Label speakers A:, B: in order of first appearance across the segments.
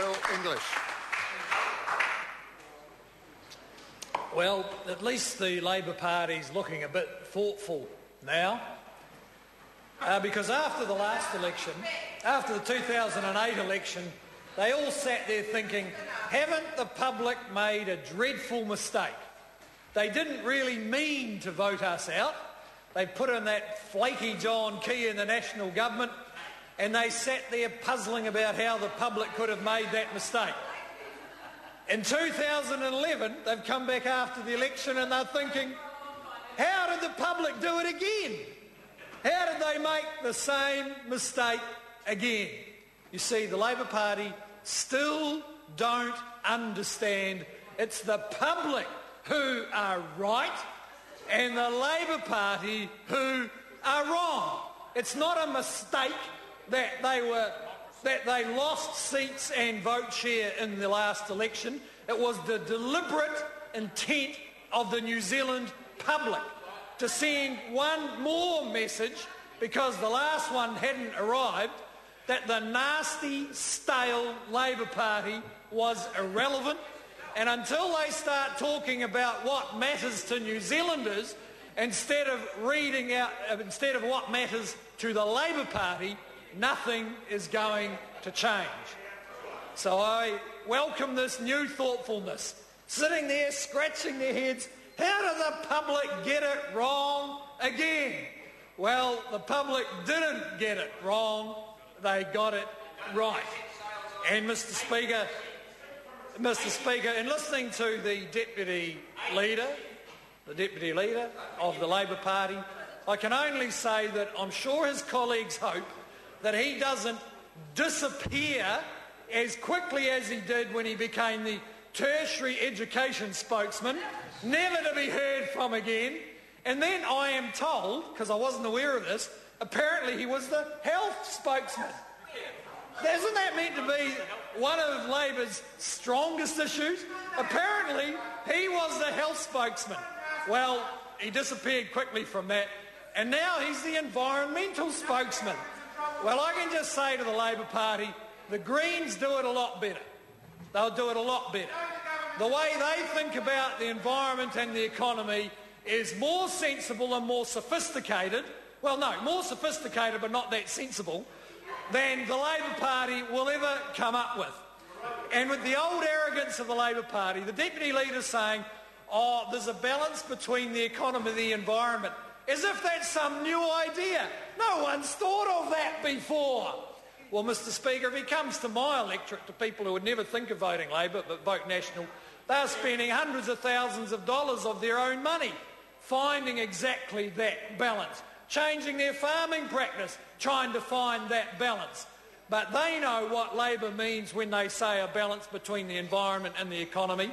A: Bill English.
B: Well, at least the Labor Party's looking a bit thoughtful now, because after the last election, after the 2008 election, they all sat there thinking, haven't the public made a dreadful mistake? They didn't really mean to vote us out. They put in that flaky John Key in the national government, and they sat there puzzling about how the public could have made that mistake. In 2011, they've come back after the election and they're thinking, how did the public do it again? How did they make the same mistake again? You see, the Labor Party still don't understand it's the public who are right and the Labor Party who are wrong. It's not a mistake that they lost seats and vote share in the last election. It was the deliberate intent of the New Zealand public to send one more message, because the last one hadn't arrived, that the nasty, stale Labor Party was irrelevant. And until they start talking about what matters to New Zealanders instead of what matters to the Labor Party, nothing is going to change. So I welcome this new thoughtfulness. Sitting there scratching their heads, how did the public get it wrong again? Well, the public didn't get it wrong, they got it right. And Mr. Speaker, in listening to the Deputy Leader of the Labor Party, I can only say that I'm sure his colleagues hope that he doesn't disappear as quickly as he did when he became the tertiary education spokesman, never to be heard from again. And then I am told, because I wasn't aware of this, apparently he was the health spokesman. Isn't that meant to be one of Labor's strongest issues? Apparently he was the health spokesman. Well, he disappeared quickly from that, and now he's the environmental spokesman. Well, I can just say to the Labor Party, the Greens do it a lot better. They'll do it a lot better. The way they think about the environment and the economy is more sensible and more sophisticated. Well, no, more sophisticated but not that sensible than the Labor Party will ever come up with. And with the old arrogance of the Labor Party, the Deputy Leader saying, oh, there's a balance between the economy and the environment, as if that's some new idea. No one's thought of that before. Well, Mr. Speaker, if he comes to my electorate, to people who would never think of voting Labor but vote National, they're spending hundreds of thousands of dollars of their own money finding exactly that balance, changing their farming practice, trying to find that balance. But they know what Labor means when they say a balance between the environment and the economy.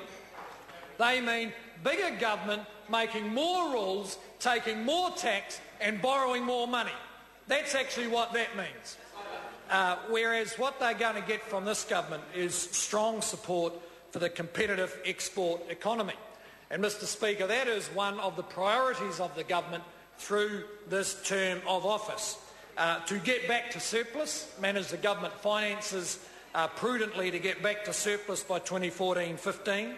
B: They mean bigger government, making more rules, taking more tax and borrowing more money. That's actually what that means. Whereas what they're going to get from this government is strong support for the competitive export economy. And Mr. Speaker, that is one of the priorities of the government through this term of office. To get back to surplus, manage the government finances prudently to get back to surplus by 2014-15,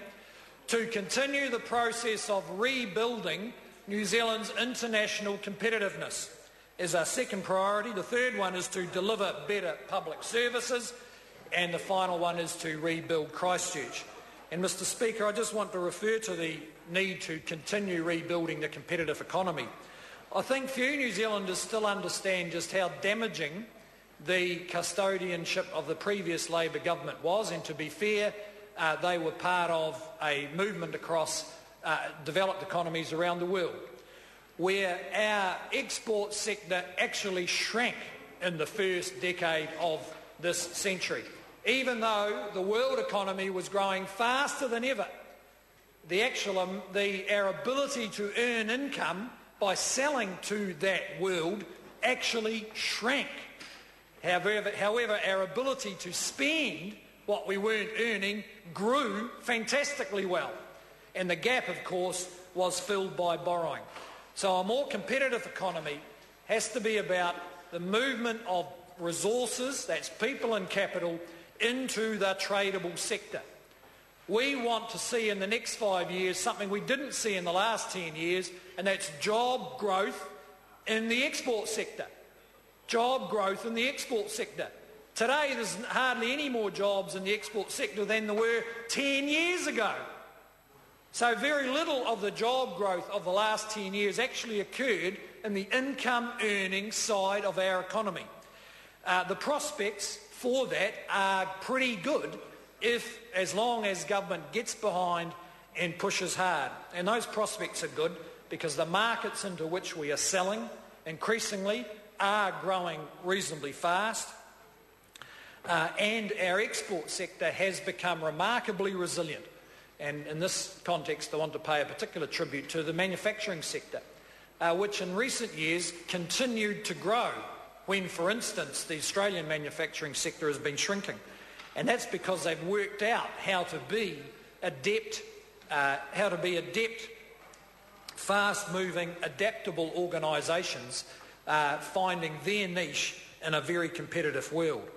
B: to continue the process of rebuilding New Zealand's international competitiveness is our second priority. The third one is to deliver better public services, and the final one is to rebuild Christchurch. And Mr. Speaker, I just want to refer to the need to continue rebuilding the competitive economy. I think few New Zealanders still understand just how damaging the custodianship of the previous Labor government was, and to be fair, they were part of a movement across developed economies around the world, where our export sector actually shrank in the first decade of this century. Even though the world economy was growing faster than ever, our ability to earn income by selling to that world actually shrank. However, our ability to spend what we weren't earning grew fantastically well. And the gap, of course, was filled by borrowing. So a more competitive economy has to be about the movement of resources, that's people and capital, into the tradable sector. We want to see in the next 5 years something we didn't see in the last 10 years, and that's job growth in the export sector. Job growth in the export sector. Today there's hardly any more jobs in the export sector than there were 10 years ago. So very little of the job growth of the last 10 years actually occurred in the income earning side of our economy. The prospects for that are pretty good as long as government gets behind and pushes hard. And those prospects are good because the markets into which we are selling increasingly are growing reasonably fast. And our export sector has become remarkably resilient. And in this context, I want to pay a particular tribute to the manufacturing sector, which in recent years continued to grow when, for instance, the Australian manufacturing sector has been shrinking. And that's because they've worked out how to be adept, fast-moving, adaptable organisations, finding their niche in a very competitive world.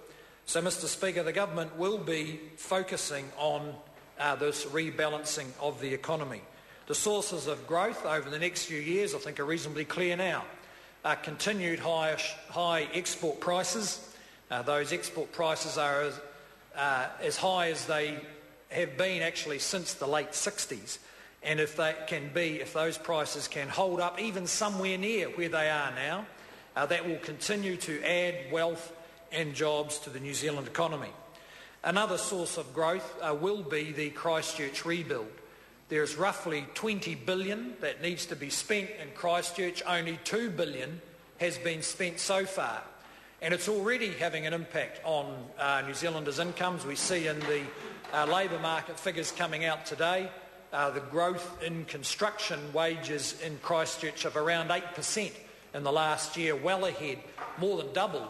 B: So, Mr. Speaker, the government will be focusing on this rebalancing of the economy. The sources of growth over the next few years, I think, are reasonably clear now. Continued high export prices. Those export prices are as high as they have been actually since the late 60s. And if those prices can hold up even somewhere near where they are now, that will continue to add wealth and jobs to the New Zealand economy. Another source of growth will be the Christchurch rebuild. There's roughly $20 billion that needs to be spent in Christchurch. Only $2 billion has been spent so far. And it's already having an impact on New Zealanders' incomes. We see in the labour market figures coming out today, the growth in construction wages in Christchurch of around 8% in the last year, well ahead, more than double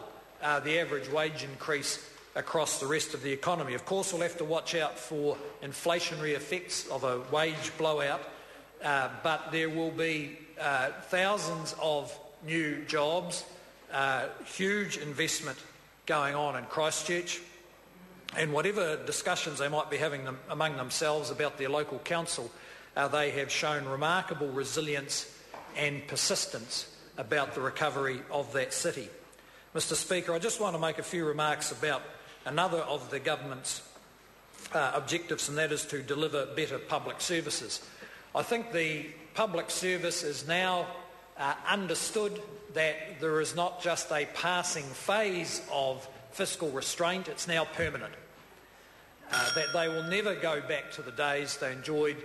B: the average wage increase across the rest of the economy. Of course, we'll have to watch out for inflationary effects of a wage blowout, but there will be thousands of new jobs, huge investment going on in Christchurch, and whatever discussions they might be having among themselves about their local council, they have shown remarkable resilience and persistence about the recovery of that city. Mr. Speaker, I just want to make a few remarks about another of the government's objectives, and that is to deliver better public services. I think the public service is now understood that there is not just a passing phase of fiscal restraint, it's now permanent. That they will never go back to the days they enjoyed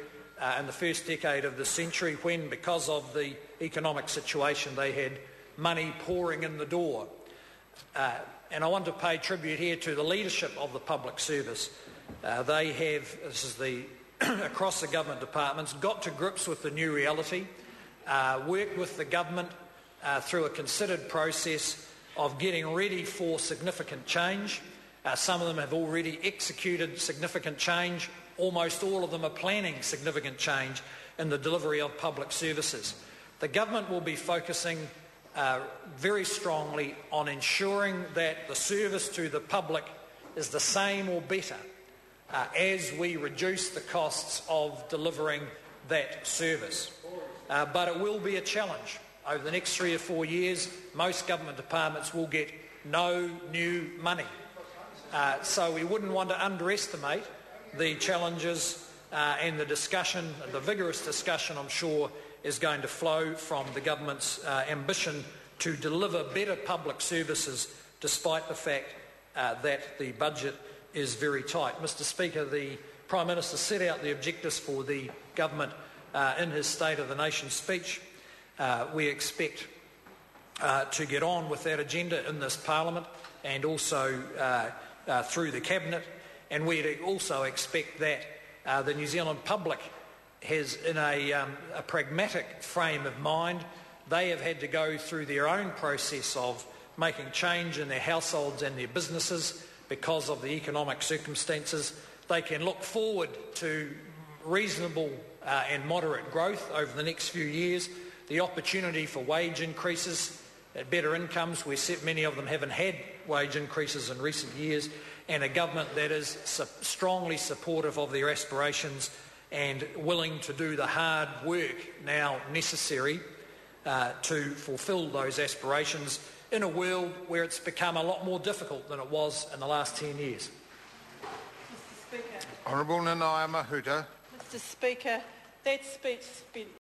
B: in the first decade of the century when, because of the economic situation, they had money pouring in the door. And I want to pay tribute here to the leadership of the public service. They have, this is the across the government departments, got to grips with the new reality, worked with the government through a considered process of getting ready for significant change. Some of them have already executed significant change. Almost all of them are planning significant change in the delivery of public services. The government will be focusing very strongly on ensuring that the service to the public is the same or better as we reduce the costs of delivering that service. But it will be a challenge. Over the next 3 or 4 years, most government departments will get no new money. So we wouldn't want to underestimate the challenges and the discussion, the vigorous discussion, I'm sure, is going to flow from the government's ambition to deliver better public services despite the fact that the budget is very tight. Mr. Speaker, the Prime Minister set out the objectives for the government in his State of the Nation speech. We expect to get on with that agenda in this Parliament and also through the Cabinet, and we also expect that the New Zealand public has, in a pragmatic frame of mind, they have had to go through their own process of making change in their households and their businesses because of the economic circumstances. They can look forward to reasonable and moderate growth over the next few years, the opportunity for wage increases at better incomes, where many of them haven't had wage increases in recent years, and a government that is strongly supportive of their aspirations and willing to do the hard work now necessary to fulfil those aspirations in a world where it's become a lot more difficult than it was in the last 10 years.
A: Mr. Speaker.
C: Honourable Nanaia Mahuta.
A: Mr. Speaker, that speech spent